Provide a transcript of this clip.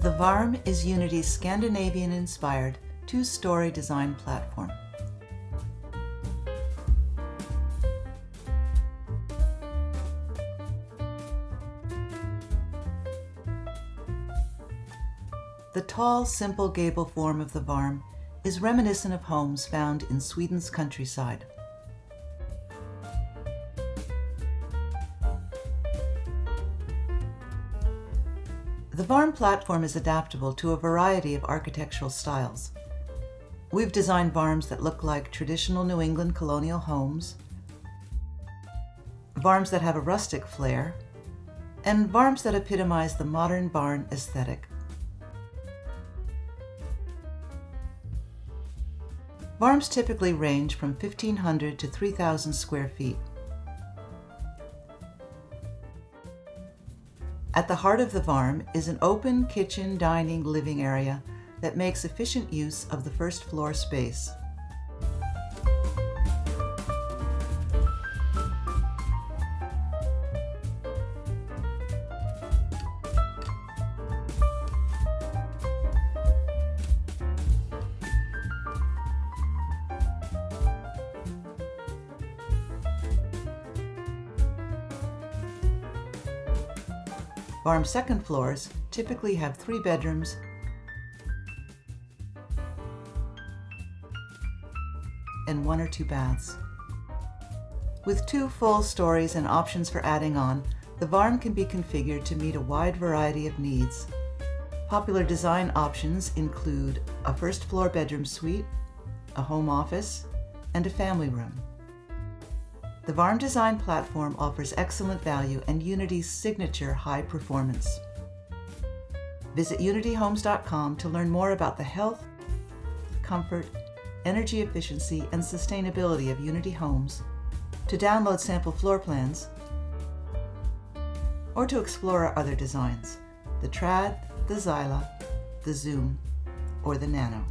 The Värm is Unity's Scandinavian-inspired two-story design platform. The tall, simple gable form of the Värm is reminiscent of homes found in Sweden's countryside. The Värm platform is adaptable to a variety of architectural styles. We've designed Värms that look like traditional New England colonial homes, Värms that have a rustic flair, and Värms that epitomize the modern barn aesthetic. Värms typically range from 1,500 to 3,000 square feet. At the heart of the Värm is an open kitchen, dining, living area that makes efficient use of the first floor space. Värm's second floors typically have 3 bedrooms and 1 or 2 baths. With 2 full stories and options for adding on, the Värm can be configured to meet a wide variety of needs. Popular design options include a first floor bedroom suite, a home office, and a family room. The Värm Design platform offers excellent value and Unity's signature high performance. Visit unityhomes.com to learn more about the health, comfort, energy efficiency, and sustainability of Unity Homes, to download sample floor plans, or to explore our other designs, the Trad, the Xyla, the Zoom, or the Nano.